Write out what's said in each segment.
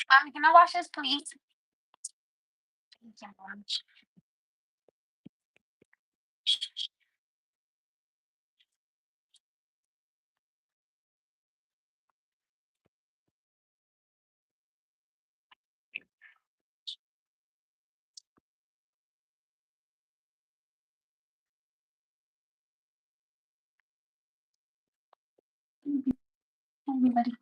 Can I wash this, please? Thank you, Mom. Mhm. Everybody.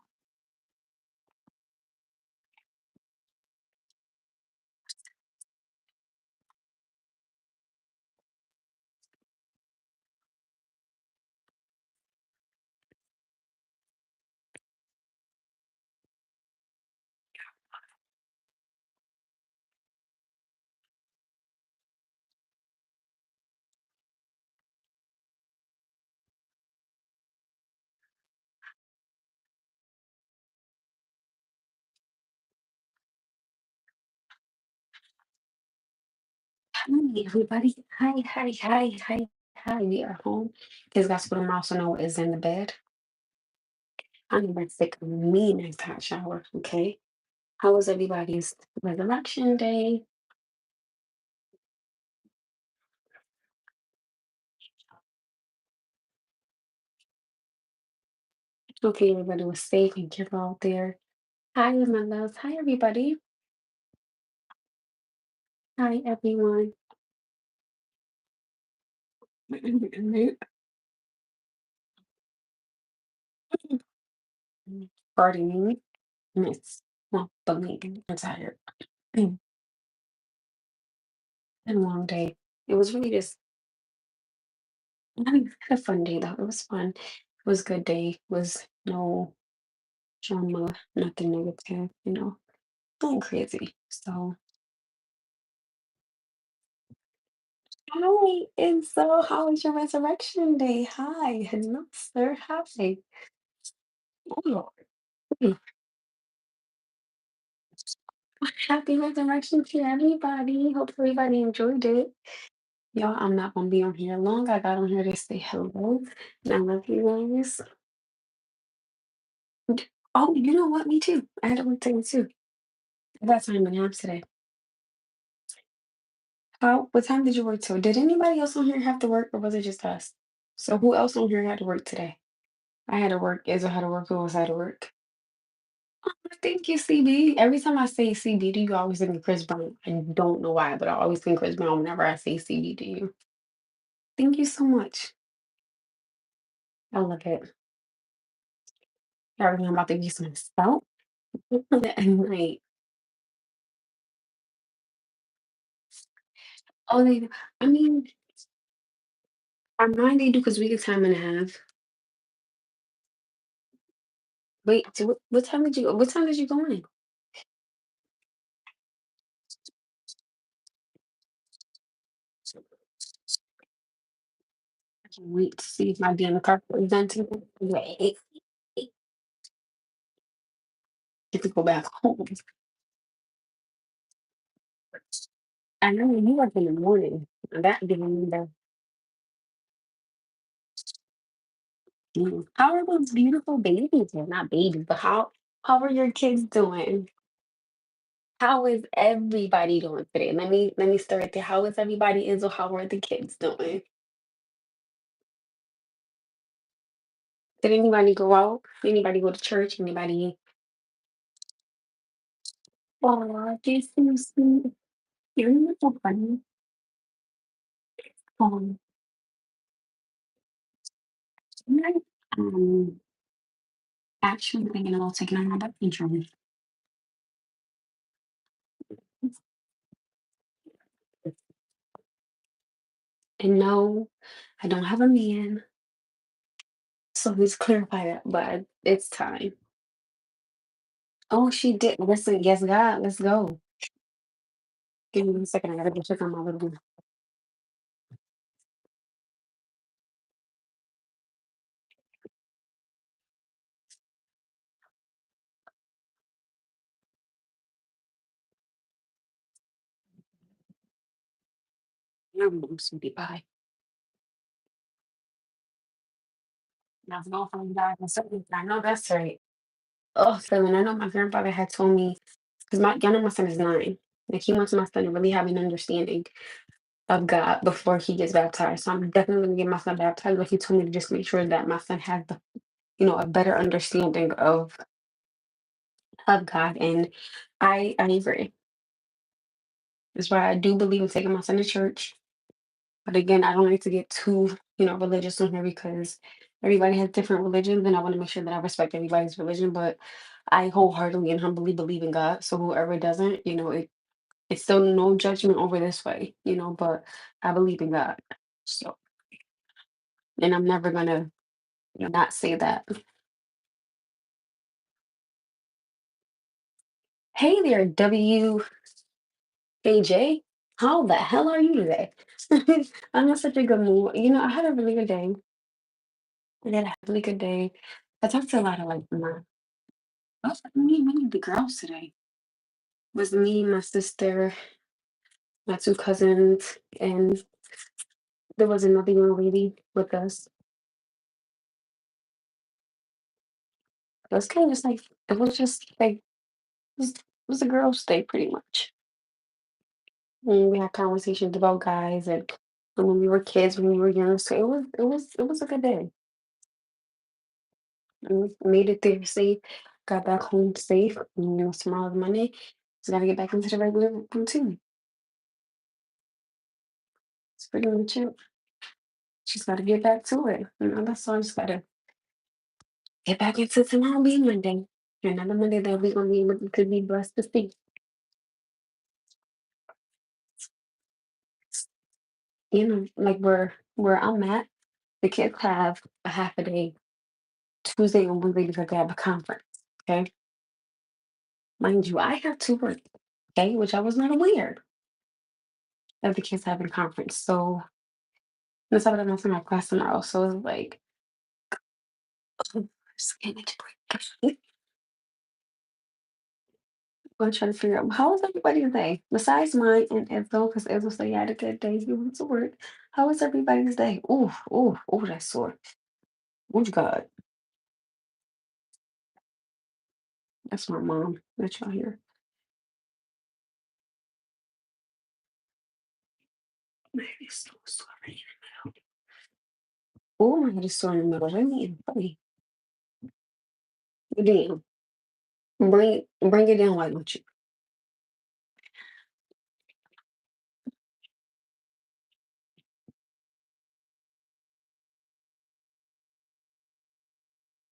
Hi, everybody. Hi, hi, hi, hi, hi. We are home. Kids got school tomorrow, so Noah is in the bed. I'm about to take a mean nice hot shower, okay? How was everybody's resurrection day? Okay, everybody was safe and careful out there. Hi, my loves. Hi, everybody. Hi, everyone. Pardon me. Miss. Well, believe me, I'm tired. Been a long day. It was really just I had a fun day though. It was fun. It was a good day. It was no drama, nothing negative, nothing crazy. So hi, and so how was your resurrection day? Hi, hello, sir. Hi. Oh, Lord. Mm. Happy resurrection to everybody. Hope everybody enjoyed it. Y'all, I'm not gonna be on here long. I got on here to say hello. And I love you guys. Oh, you know what? Me too. I had to work today too. I got time in abs today. How what time did you work till? Did anybody else on here have to work or was it just us? So who else on here had to work today? I had to work. Izzo had to work. Who else had to work? Oh, thank you, CB. Every time I say CB to you, I always think of Chris Brown. I don't know why, but I always think Chris Brown whenever I say CB to you. Thank you so much. I love it. Everything about to be some spelt at night. Oh, I mean, our mind they do because we get time and a half. Wait, so what time did you go in? I can't wait to see if my day in the car is done too. Wait, get to go back home. I know you work in the morning. That being the how are those beautiful babies? Well, not babies, but how are your kids doing? How is everybody doing today? Let me start right there. How is everybody is or how are the kids doing? Did anybody go out? Anybody go to church? Anybody? Oh, this is sweet. You're so funny. Um, I'm actually thinking about taking on my birth control. And no, I don't have a man. So let's clarify that, but it's time. Oh, she did. Listen, yes, God, let's go. Give me 1 second. I gotta go check on my little sweetie pie. Now, go from God and something. I know that's right. Oh, so when I know my grandfather had told me because y'all know my son is 9. Like he wants my son to really have an understanding of God before he gets baptized. So I'm definitely gonna get my son baptized, but he told me to just make sure that my son has the, a better understanding of God. And I agree. That's why I do believe in taking my son to church. But again, I don't like to get too, religious on here because everybody has different religions, and I want to make sure that I respect everybody's religion. But I wholeheartedly and humbly believe in God. So whoever doesn't, it's still no judgment over this way, but I believe in God. So, and I'm never gonna not say that. Hey there, WAJ. How the hell are you today? I'm in such a good mood. I had a really good day. I had a really good day. I talked to a lot of like me, many of the girls today. Was me, my sister, my 2 cousins, and there was another young lady with us. It was kind of just like it was a girls' day pretty much. And we had conversations about guys and when we were kids, when we were young. So it was a good day. And we made it there safe, got back home safe. And, tomorrow's Monday. Just gotta get back into the regular routine. It's pretty much it. Just gotta get back to it. That's all. I just gotta get back into tomorrow being Monday. Another Monday that we're gonna be able to be blessed to see. Like where I'm at, the kids have a half a day Tuesday and Wednesday because they have a conference. Okay. Mind you, I have to work, okay, which I was not aware of the kids having conference. So that's how I'm not in my class tomorrow. So it's like just can't get to break. I'm gonna try to figure out how was everybody's day besides mine and Ezo, because Ezo said he had a good day. He went to work. How was everybody's day? Ooh, ooh, ooh, that's sore. Oh God, that's my mom. That y'all hear. My head is so sore right now. Oh, my head is sore in the middle. Let me buddy. Damn. Bring it down, why don't you?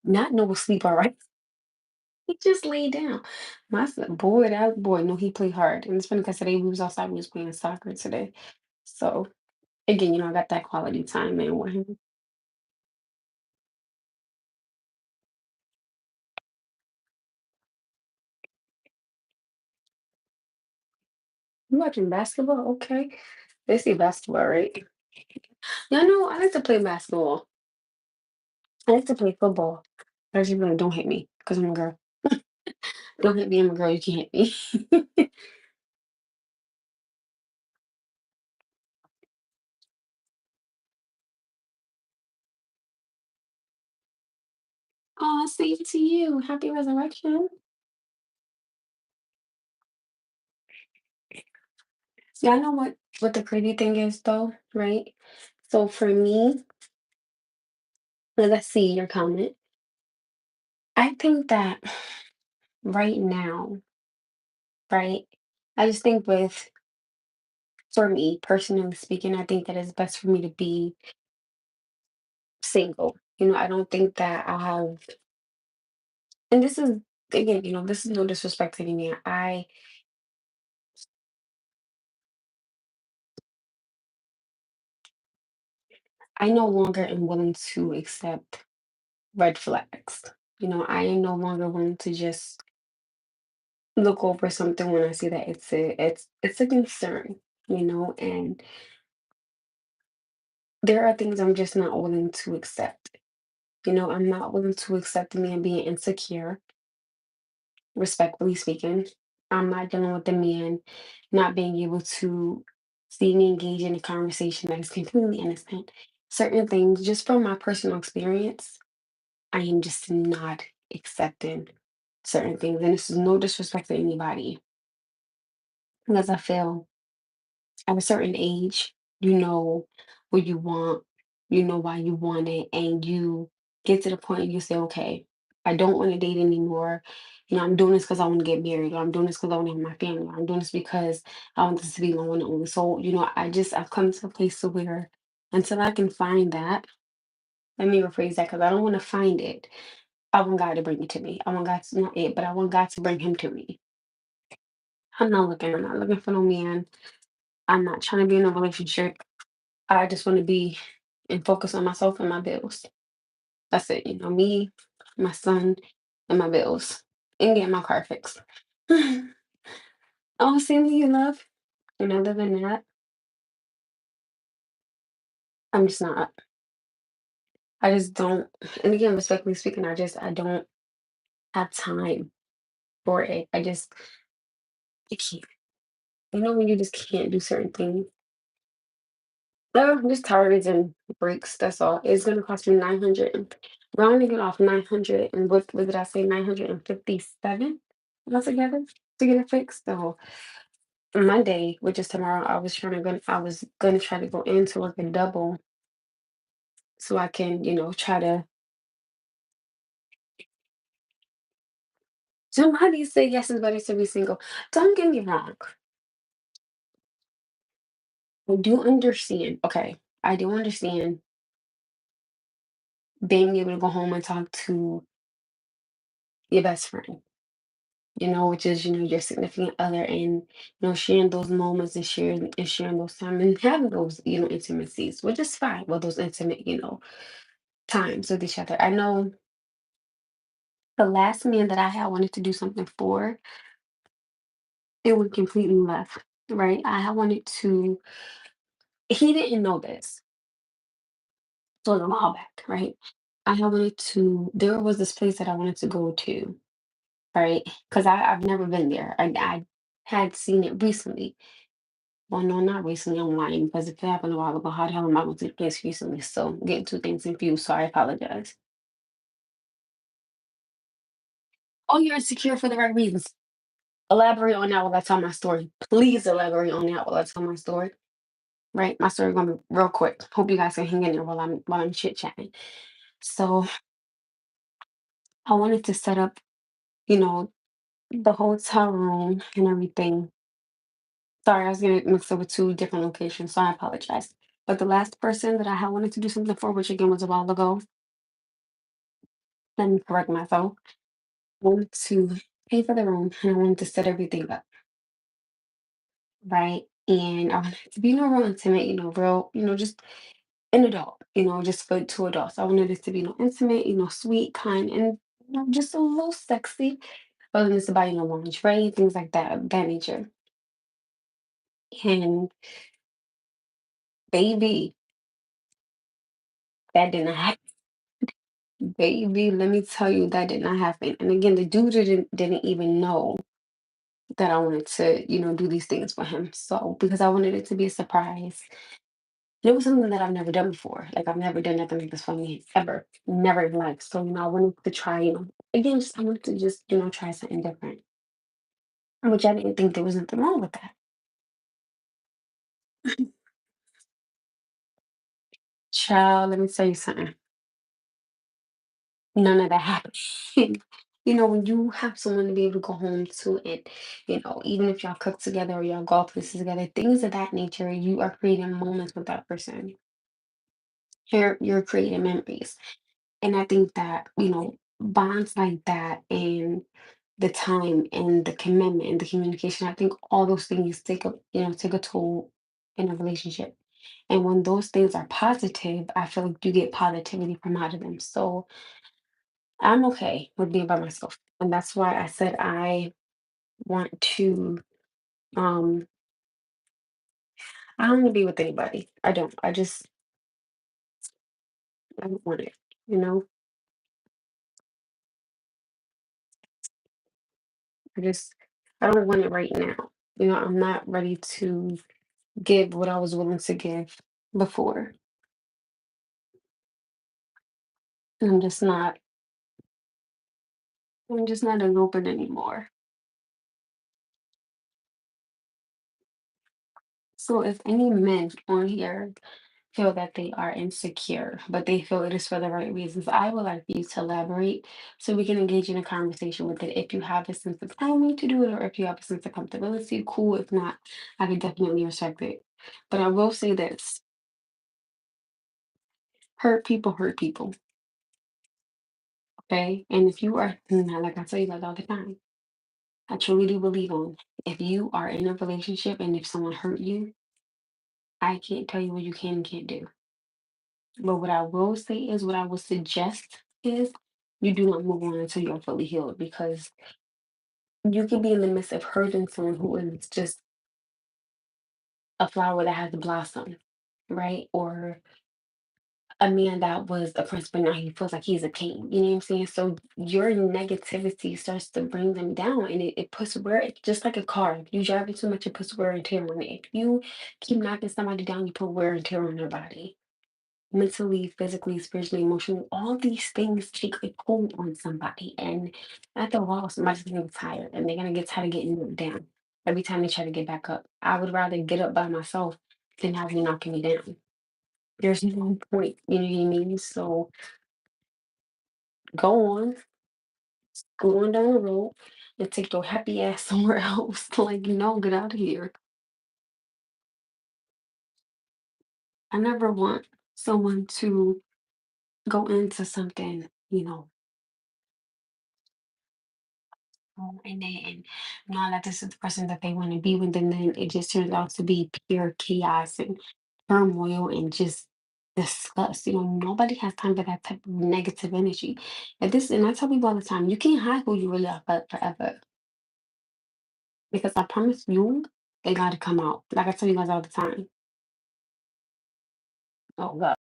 Not no sleep, all right. He just laid down. My son, boy, that boy, no, he played hard. And it's funny because today we was outside, we was playing soccer today. So again, I got that quality time in with him. You watching basketball? Okay. They see basketball, right? Yeah, I know. I like to play basketball. I like to play football. I just be like, don't hit me because I'm a girl. Don't hit me, I'm a girl. You can't hit me. Oh, same to you. Happy resurrection. Yeah, I know what the crazy thing is though, right? So for me, let's see your comment. I think that right now, right? I just think for me, personally speaking, I think that it's best for me to be single. I don't think that I have, and this is, again, this is no disrespect to any man. I no longer am willing to accept red flags. I am no longer willing to just look over something when I see that it's a concern, and there are things I'm just not willing to accept. I'm not willing to accept me and being insecure, respectfully speaking. I'm not dealing with the man not being able to see me engage in a conversation that is completely innocent. Certain things, just from my personal experience, I am just not accepting certain things. And this is no disrespect to anybody. because I feel at a certain age, you know what you want, you know why you want it, and you get to the point and you say, okay, I don't want to date anymore. I'm doing this because I want to get married, or I'm doing this because I want to have my family, or I'm doing this because I want this to be my one and only. So, I've come to a place to where until I can find that, let me rephrase that because I don't want to find it. I want God to bring it to me. I want God to not it, but I want God to bring him to me. I'm not looking for no man. I'm not trying to be in a relationship. I just want to be and focus on myself and my bills. That's it. Me, my son, and my bills, and get my car fixed. Oh, same to you, love. And other than that, I'm just not. I just don't. And again, respectfully speaking, I don't have time for it. I can't. When you just can't do certain things. No, I'm just tired and breaks. That's all. It's gonna cost me 900. We're only get off 900, and what did I say? 957 altogether to get it fixed. So Monday, which is tomorrow, I was gonna try to go in to work a double so I can, try to. Somebody say yes, it's better to be single. Don't get me wrong. I do understand. Okay, I do understand being able to go home and talk to your best friend. Which is, your significant other, and sharing those moments and sharing those time and having those, intimacies, which is fine. Well, those intimate, times with each other. I know the last man that I had wanted to do something for, it went completely left, right? I had wanted to, he didn't know this. So it was a while back, right? I had wanted to, there was this place that I wanted to go to, right? Because I've never been there. I had seen it recently. Well, no, not recently. I'm lying because if it happened a while ago, how the hell am I going to the place recently? So getting two things confused. So I apologize. Oh, you're insecure for the right reasons. Elaborate on that while I tell my story. Please elaborate on that while I tell my story. Right, my story gonna be real quick. Hope you guys can hang in there while I'm chit chatting. So I wanted to set up, you know, the hotel room and everything. Sorry, I was getting mixed up with two different locations, so I apologize. But the last person that I had wanted to do something for, which again was a while ago, let me correct myself. I wanted to pay for the room and I wanted to set everything up, right? And I wanted it to be real intimate, real, just an adult, just for two adults. I wanted it to be intimate, sweet, kind, and just a little sexy. Rather than just about, lingerie, things like that, of that nature. And baby, that did not happen. Baby, let me tell you, that did not happen. And again, the dude didn't even know that I wanted to, do these things for him. So because I wanted it to be a surprise. And it was something that I've never done before. Like I've never done nothing like this for me ever. Never in life. So, I wanted to try, again, I wanted to just, try something different. Which I didn't think there was nothing wrong with that. Child, let me tell you something. None of that happened. When you have someone to be able to go home to, and even if y'all cook together or y'all go places together, things of that nature, you are creating moments with that person. You're creating memories. And I think that, bonds like that and the time and the commitment and the communication, I think all those things take a toll in a relationship. And when those things are positive, I feel like you get positivity from out of them. So I'm okay with being by myself. And that's why I said um I don't want to be with anybody. I don't. I don't want it. You know, I just I don't want it right now. I'm not ready to give what I was willing to give before. I'm just not I'm just not as open anymore. So if any men on here feel that they are insecure, but they feel it is for the right reasons, I would like you to elaborate so we can engage in a conversation with it. If you have a sense of timing to do it, or if you have a sense of comfortability, cool. If not, I can definitely respect it. But I will say this: hurt people, okay? And if you are, like I tell you like all the time, I truly do believe on if you are in a relationship and if someone hurt you, I can't tell you what you can and can't do. But what I will say is, what I would suggest is you do not move on until you're fully healed, because you can be in the midst of hurting someone who is just a flower that has blossom, right? Or a man that was a prince, but now he feels like he's a king. You know what I'm saying? So your negativity starts to bring them down, and it puts wear, just like a car. If you drive it too much, it puts wear and tear on it. If you keep knocking somebody down, you put wear and tear on their body. Mentally, physically, spiritually, emotionally, all these things take a toll on somebody. And after a while, somebody's gonna get tired, and they're gonna get tired of getting knocked down every time they try to get back up. I would rather get up by myself than have you knocking me down. There's no point, you know what I mean? So go on, go on down the road and take your happy ass somewhere else. Like, no, get out of here. I never want someone to go into something, and know that this is the person that they want to be with, and then it just turns out to be pure chaos and turmoil and just disgust. Nobody has time for that type of negative energy. And I tell people all the time, you can't hide who you really are forever. Because I promise you, they gotta come out. Like I tell you guys all the time. Oh God.